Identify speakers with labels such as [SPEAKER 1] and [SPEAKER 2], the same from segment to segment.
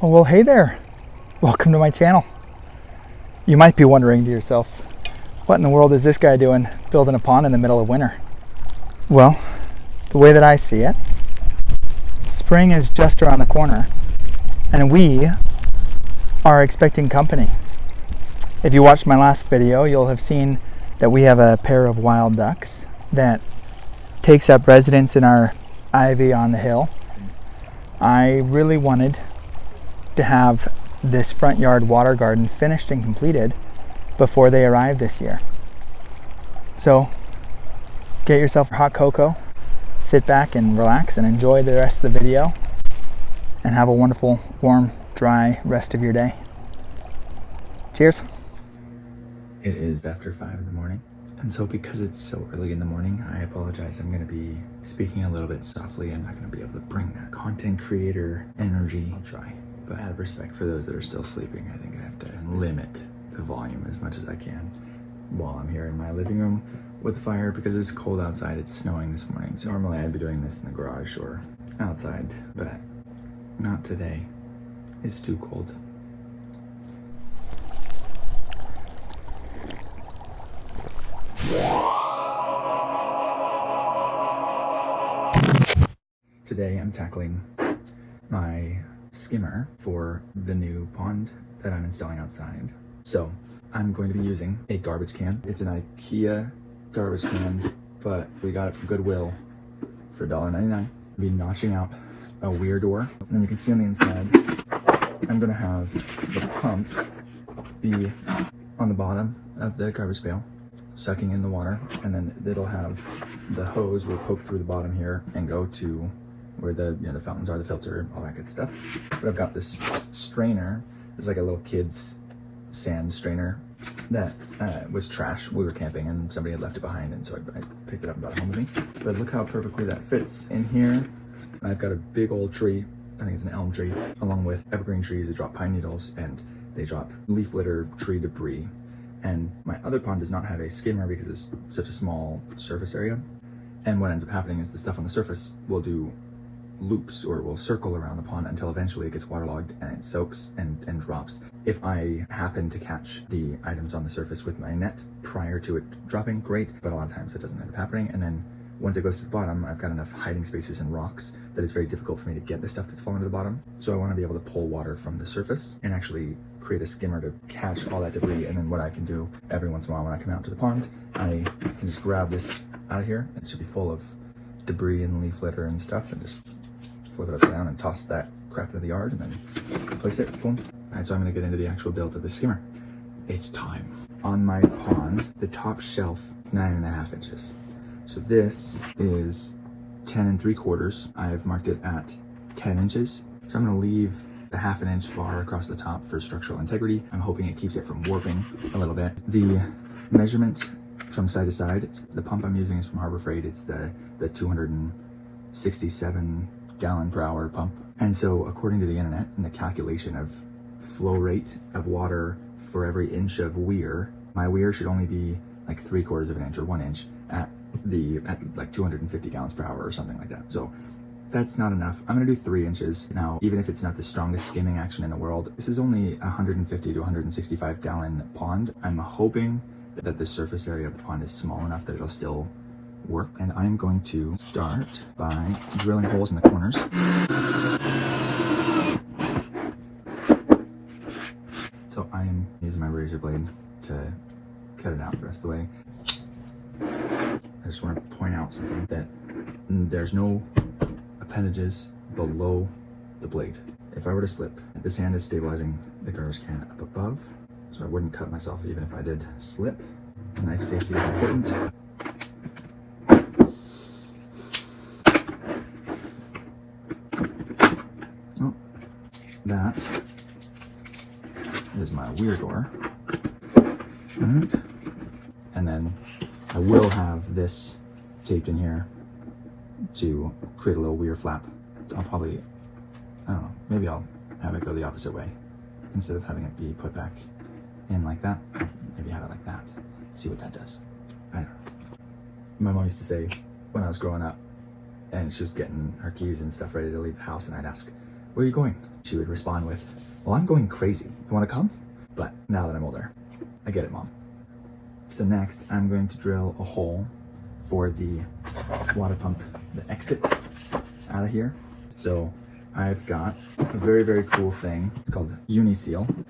[SPEAKER 1] Well, hey there. Welcome to my channel. You might be wondering to yourself, what in the world is this guy doing building a pond in the middle of winter? Well, the way that I see it, spring is just around the corner and we are expecting company. If you watched my last video, you'll have seen that we have a pair of wild ducks that takes up residence in our ivy on the hill. I really wanted to have this front yard water garden finished and completed before they arrive this year. So get yourself a hot cocoa, sit back and relax and enjoy the rest of the video, and have a wonderful, warm, dry rest of your day. Cheers. It is after 5 in the morning, and so because it's so early in the morning, I apologize. I'm going to be speaking a little bit softly. I'm not going to be able to bring that content creator energy. I'll try. But out of respect for those that are still sleeping, I think I have to limit the volume as much as I can while I'm here in my living room with the fire because it's cold outside. It's snowing this morning. So normally I'd be doing this in the garage or outside, but not today. It's too cold. Today I'm tackling my skimmer for the new pond that I'm installing outside. So I'm going to be using a garbage can. It's an IKEA garbage can, but we got it from Goodwill for $1.99. I'll be notching out a weir door. And then you can see on the inside, I'm gonna have the pump be on the bottom of the garbage pail, sucking in the water, and then it'll have the hose will poke through the bottom here and go to where the the fountains are, the filter, all that good stuff. But I've got this strainer. It's like a little kid's sand strainer that was trash. We were camping and somebody had left it behind, and so I picked it up and brought it home with me. But look how perfectly that fits in here. I've got a big old tree, I think it's an elm tree, along with evergreen trees that drop pine needles and they drop leaf litter, tree debris. And my other pond does not have a skimmer because it's such a small surface area. And what ends up happening is the stuff on the surface will do loops or will circle around the pond until eventually it gets waterlogged and it soaks and drops. If I happen to catch the items on the surface with my net prior to it dropping, great, but a lot of times it doesn't end up happening. And then once it goes to the bottom, I've got enough hiding spaces and rocks that it's very difficult for me to get the stuff that's fallen to the bottom. So I want to be able to pull water from the surface and actually create a skimmer to catch all that debris. And then what I can do every once in a while when I come out to the pond, I can just grab this out of here. It should be full of debris and leaf litter and stuff, and just flip it upside down and toss that crap into the yard and then place it, boom. All right, so I'm gonna get into the actual build of the skimmer. It's time. On my pond, the top shelf is 9.5 inches. So this is 10 3/4. I've marked it at 10 inches. So I'm gonna leave a 1/2 inch bar across the top for structural integrity. I'm hoping it keeps it from warping a little bit. The measurement from side to side, the pump I'm using is from Harbor Freight. It's the 267 gallon per hour pump. And so according to the internet and the calculation of flow rate of water for every inch of weir, my weir should only be like 3/4 of an inch or 1 inch at like 250 gallons per hour or something like that. So that's not enough. I'm gonna do 3 inches. Now, even if it's not the strongest skimming action in the world, this is only 150 to 165 gallon pond. I'm hoping that the surface area of the pond is small enough that it'll still work. And I'm going to start by drilling holes in the corners. So I am using my razor blade to cut it out the rest of the way. I just want to point out something, that there's no appendages below the blade. If I were to slip, this hand is stabilizing the garbage can up above, so I wouldn't cut myself even if I did slip. Knife safety is important. Oh, that is my weir door. Alright. And then I will have this taped in here to create a little weir flap. I'll probably, I don't know, maybe I'll have it go the opposite way. Instead of having it be put back in like that, maybe have it like that. See what that does. I don't know. My mom used to say when I was growing up and she was getting her keys and stuff ready to leave the house, and I'd ask, where are you going? She would respond with, well, I'm going crazy. You want to come? But now that I'm older, I get it, Mom. So next, I'm going to drill a hole for the water pump, the exit out of here. So I've got a very, very cool thing. It's called Uniseal,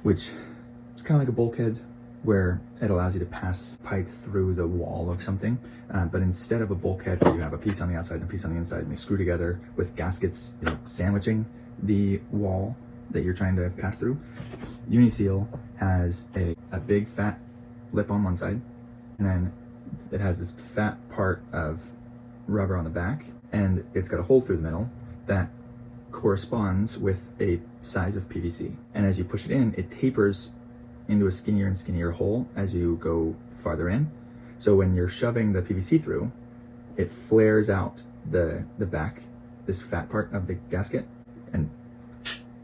[SPEAKER 1] which is kind of like a bulkhead where it allows you to pass pipe through the wall of something. But instead of a bulkhead where you have a piece on the outside and a piece on the inside and they screw together with gaskets, sandwiching the wall that you're trying to pass through, Uniseal has a big fat lip on one side, and then it has this fat part of rubber on the back, and it's got a hole through the middle that corresponds with a size of PVC. And as you push it in, it tapers into a skinnier and skinnier hole as you go farther in. So when you're shoving the PVC through, it flares out the back, this fat part of the gasket, and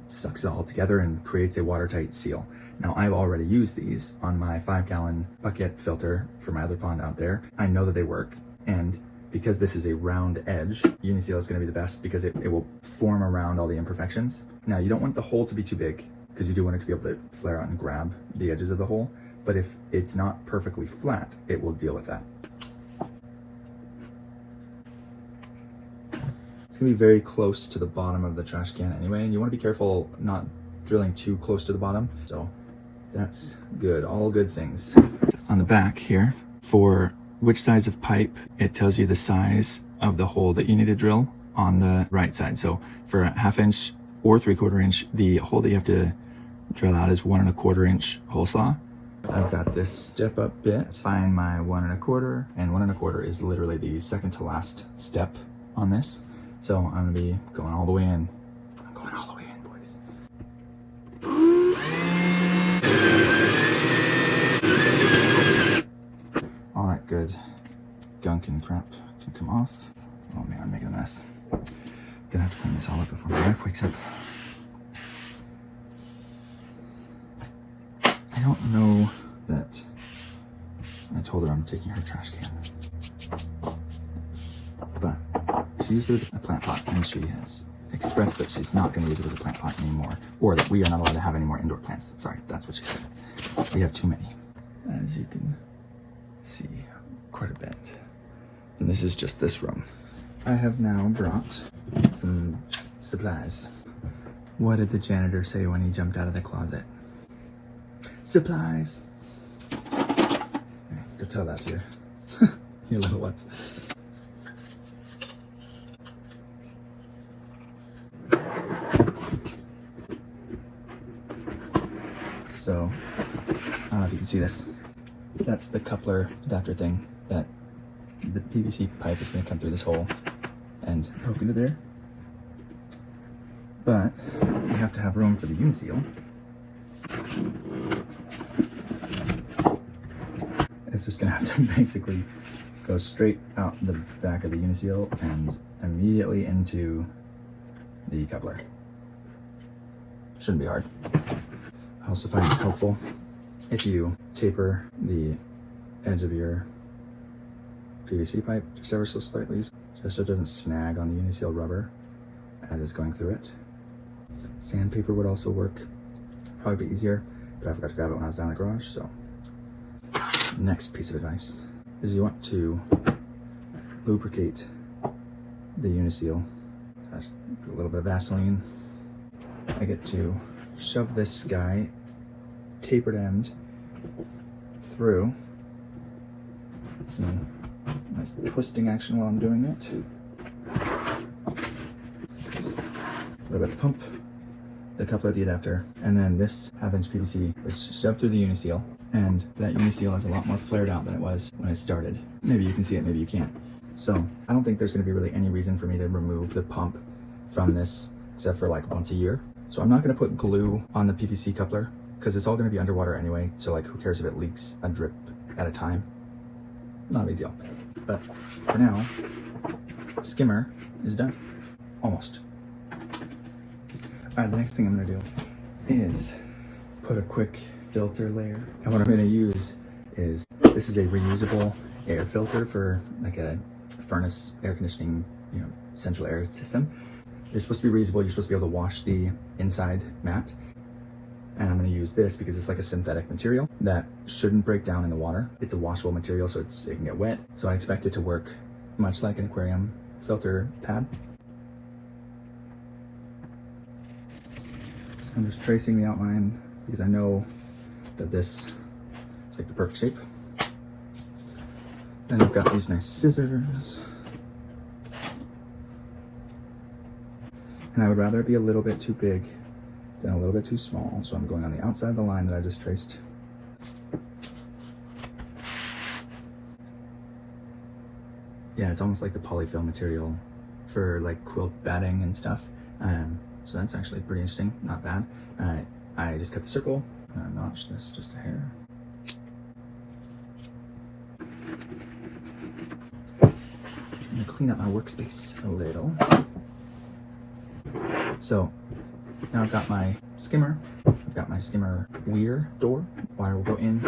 [SPEAKER 1] sucks it all together and creates a watertight seal. Now, I've already used these on my 5-gallon bucket filter for my other pond out there. I know that they work, and because this is a round edge, Uniseal is going to be the best because it will form around all the imperfections. Now, you don't want the hole to be too big because you do want it to be able to flare out and grab the edges of the hole, but if it's not perfectly flat, it will deal with that. It's going to be very close to the bottom of the trash can anyway, and you want to be careful not drilling too close to the bottom. So that's good, all good things. On the back here, for which size of pipe, it tells you the size of the hole that you need to drill on the right side. So for a 1/2 inch or 3/4 inch, the hole that you have to drill out is 1 1/4 inch hole saw. I've got this step up bit. Find my 1 1/4, and 1 1/4 is literally the second to last step on this. So I'm gonna be going all the way in. I'm going all the way in, boys. All that good gunk and crap can come off. Oh man, I'm making a mess. Gonna have to clean this all up before my wife wakes up. I don't know that I told her I'm taking her trash can, but she used it as a plant pot, and she has expressed that she's not going to use it as a plant pot anymore, or that we are not allowed to have any more indoor plants. Sorry, that's what she said. We have too many. As you can see, quite a bit. And this is just this room. I have now brought some supplies. What did the janitor say when he jumped out of the closet? Supplies. Okay, go tell that to your little ones. So, I don't know if you can see this. That's the coupler adapter thing that the PVC pipe is going to come through this hole and poke into there. But you have to have room for the Uniseal. It's just going to have to basically go straight out the back of the Uniseal and immediately into the coupler. Shouldn't be hard. I also find it helpful if you taper the edge of your PVC pipe just ever so slightly, just so it doesn't snag on the Uniseal rubber as it's going through it. Sandpaper would also work, probably be easier, but I forgot to grab it when I was down in the garage. So next piece of advice is you want to lubricate the Uniseal. Just a little bit of Vaseline. I get to shove this guy tapered end through. Some nice twisting action while I'm doing it. What about the pump, the coupler, the adapter, and then this 1/2 inch PVC, which shoved through the Uniseal, and that Uniseal is a lot more flared out than it was when it started. Maybe you can see it, maybe you can't. So I don't think there's going to be really any reason for me to remove the pump from this, except for like once a year. So I'm not going to put glue on the PVC coupler because it's all going to be underwater anyway. So like, who cares if it leaks a drip at a time? Not a big deal. But for now, Skimmer is done. Almost. All right, the next thing I'm going to do is put a quick filter layer. And what I'm going to use is, this is a reusable air filter for like a furnace air conditioning, central air system. It's supposed to be reusable. You're supposed to be able to wash the inside mat. And I'm going to use this because it's like a synthetic material that shouldn't break down in the water. It's a washable material, so it can get wet. So I expect it to work much like an aquarium filter pad. So I'm just tracing the outline because I know that this is like the perfect shape. Then I've got these nice scissors. And I would rather it be a little bit too big than a little bit too small. So I'm going on the outside of the line that I just traced. Yeah, it's almost like the polyfilm material for like quilt batting and stuff. So that's actually pretty interesting, not bad. I just cut the circle, notch this just a hair. I'm gonna clean up my workspace a little. So now I've got my skimmer. I've got my skimmer weir door. Water will go in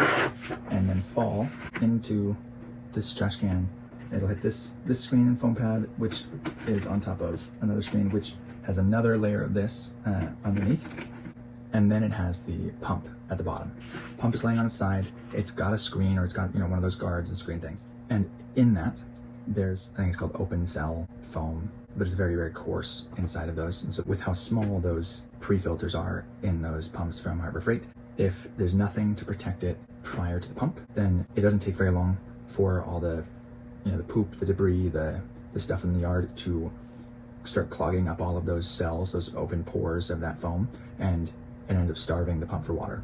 [SPEAKER 1] and then fall into this trash can. It'll hit this screen and foam pad, which is on top of another screen, which has another layer of this underneath. And then it has the pump at the bottom. Pump is laying on its side. It's got a screen, or it's got, you know, one of those guards and screen things. And in that, there's, I think it's called open cell foam, but it's very, very coarse inside of those. And so with how small those pre-filters are in those pumps from Harbor Freight, if there's nothing to protect it prior to the pump, then it doesn't take very long for all the, you know, the poop, the debris, the stuff in the yard to start clogging up all of those cells, those open pores of that foam, and it ends up starving the pump for water.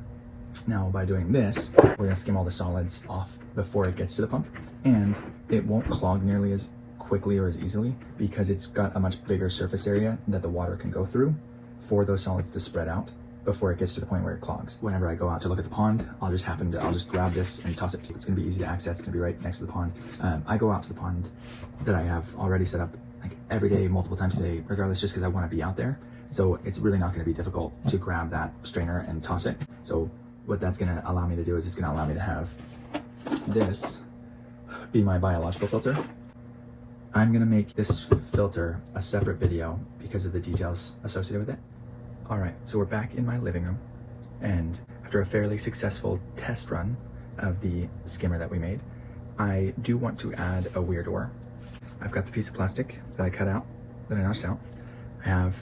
[SPEAKER 1] Now, by doing this, we're gonna skim all the solids off before it gets to the pump, and it won't clog nearly as quickly or as easily because it's got a much bigger surface area that the water can go through for those solids to spread out before it gets to the point where it clogs. Whenever I go out to look at the pond, I'll just grab this and toss it. It's gonna be easy to access. It's gonna be right next to the pond. I go out to the pond that I have already set up like every day, multiple times a day, regardless, just because I want to be out there. So it's really not going to be difficult to grab that strainer and toss it. So what that's going to allow me to do is it's going to allow me to have this be my biological filter. I'm going to make this filter a separate video because of the details associated with it. All right, so we're back in my living room, and after a fairly successful test run of the skimmer that we made, I do want to add a weir door. I've got the piece of plastic that I cut out, that I notched out. I have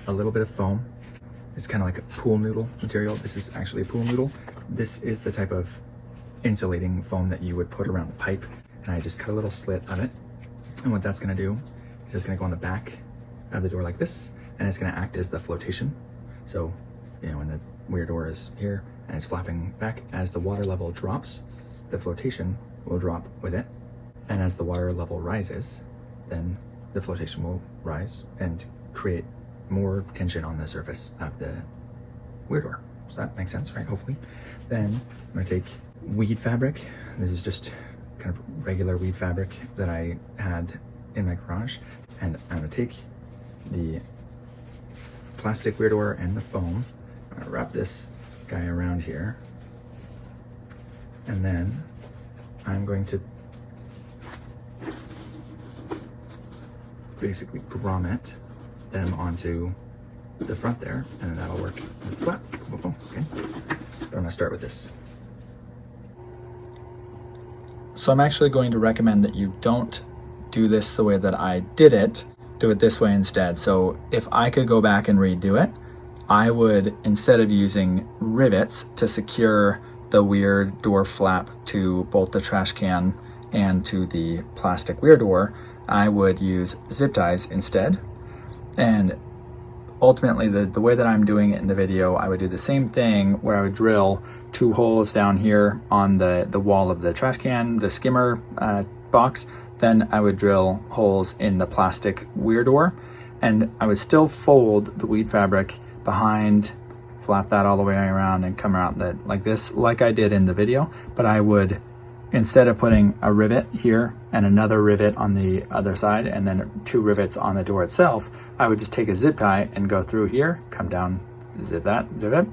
[SPEAKER 1] a little bit of foam. It's kind of like a pool noodle material. This is actually a pool noodle. This is the type of insulating foam that you would put around the pipe. And I just cut a little slit of it. And what that's gonna do is it's gonna go on the back of the door like this, and it's gonna act as the flotation. So, you know, when the weir door is here and it's flapping back, as the water level drops, the flotation will drop with it. And as the water level rises, then the flotation will rise and create more tension on the surface of the weir door. So that makes sense, right? Hopefully. Then I'm gonna take weed fabric. This is just kind of regular weed fabric that I had in my garage. And I'm gonna take the plastic weir door and the foam. I'm gonna wrap this guy around here. And then I'm going to basically grommet them onto the front there, and then that'll work as the flap. Okay, but I'm gonna start with this.
[SPEAKER 2] So I'm actually going to recommend that you don't do this the way that I did it. Do it this way instead. So if I could go back and redo it, I would, instead of using rivets to secure the weir door flap to both the trash can and to the plastic weir door, I would use zip ties instead. And ultimately, the way that I'm doing it in the video, I would do the same thing where I would drill 2 holes down here on the wall of the trash can, the skimmer box. Then I would drill holes in the plastic weir door, and I would still fold the weed fabric behind, flap that all the way around and come around like this, like I did in the video. But I would, instead of putting a rivet here and another rivet on the other side and then 2 rivets on the door itself, I would just take a zip tie and go through here, come down, zip that, zip it,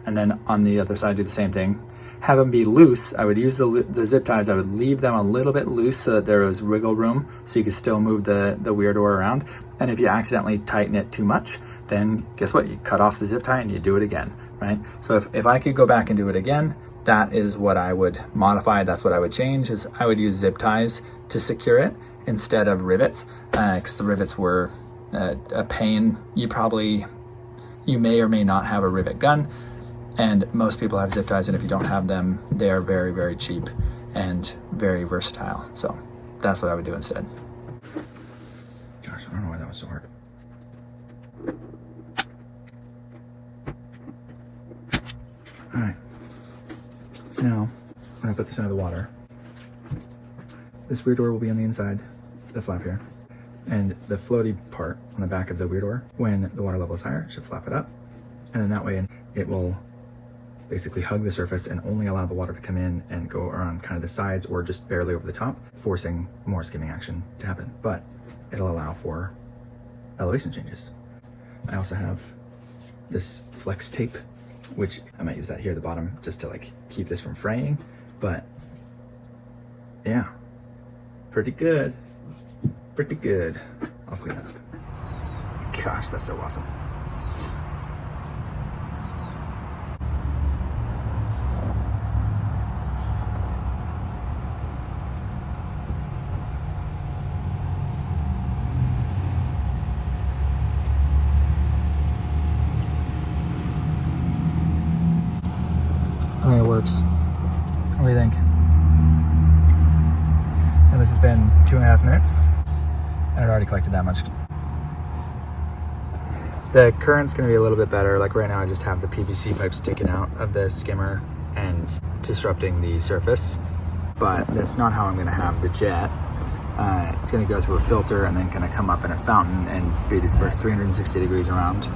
[SPEAKER 2] and then on the other side do the same thing. have them be loose, I would use the zip ties, I would leave them a little bit loose so that there was wiggle room so you could still move the weir door around. And if you accidentally tighten it too much, then guess what? You cut off the zip tie and you do it again, right? So if I could go back and do it again, that is what I would modify. That's what I would change, is I would use zip ties to secure it instead of rivets, because the rivets were a pain. You may or may not have a rivet gun, and most people have zip ties, and if you don't have them, they are very, very cheap and very versatile. So that's what I would do instead.
[SPEAKER 1] Gosh, I don't know why that was so hard. All right. So now, when I put this under the water, this weir door will be on the inside, the flap here, and the floaty part on the back of the weir door, when the water level is higher, should flap it up, and then that way it will basically hug the surface and only allow the water to come in and go around kind of the sides or just barely over the top, forcing more skimming action to happen, but it'll allow for elevation changes. I also have this flex tape, which I might use that here at the bottom just to like keep this from fraying, but yeah, pretty good. Pretty good. I'll clean that up. Gosh, that's so awesome. I think it works. What do you think? And this has been 2.5 minutes, and it already collected that much. The current's gonna be a little bit better. Like right now I just have the PVC pipe sticking out of the skimmer and disrupting the surface, but that's not how I'm gonna have the jet. It's gonna go through a filter and then gonna come up in a fountain and be dispersed 360 degrees around.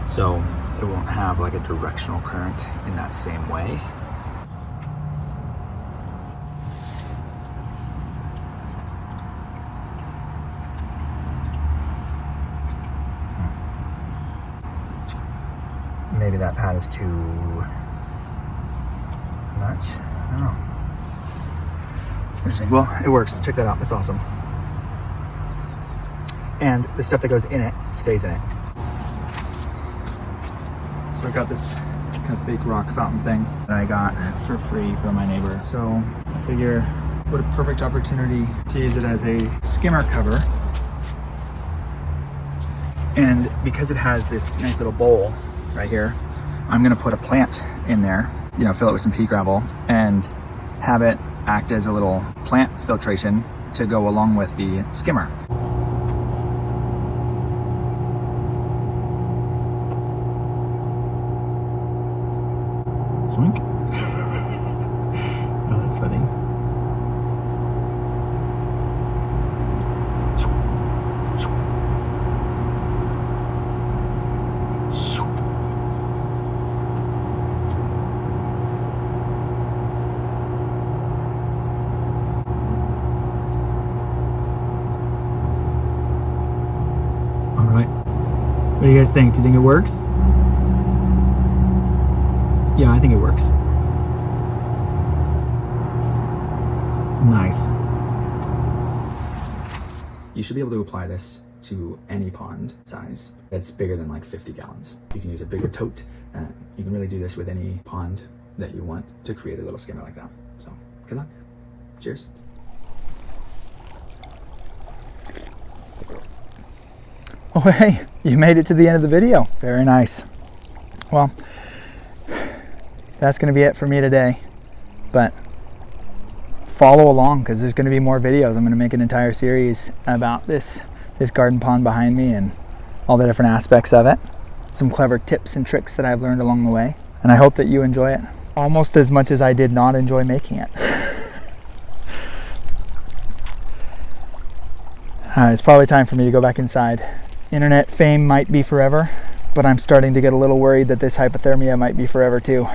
[SPEAKER 1] So it won't have like a directional current in that same way. Maybe that pad is too much. I don't know. Interesting. Well, it works. Check that out. That's awesome. And the stuff that goes in it stays in it. So I got this kind of fake rock fountain thing that I got for free from my neighbor. So I figure what a perfect opportunity to use it as a skimmer cover. And because it has this nice little bowl right here, I'm gonna put a plant in there, you know, fill it with some pea gravel and have it act as a little plant filtration to go along with the skimmer. Swink. Oh, that's funny. What do you guys think? Do you think it works? Yeah, I think it works. Nice. You should be able to apply this to any pond size that's bigger than like 50 gallons. You can use a bigger tote. You can really do this with any pond that you want to create a little skimmer like that. So, good luck. Cheers. Oh, hey, you made it to the end of the video. Very nice. Well, that's going to be it for me today. But follow along because there's going to be more videos. I'm going to make an entire series about this garden pond behind me and all the different aspects of it. Some clever tips and tricks that I've learned along the way. And I hope that you enjoy it almost as much as I did not enjoy making it. It's probably time for me to go back inside. Internet fame might be forever, but I'm starting to get a little worried that this hypothermia might be forever too.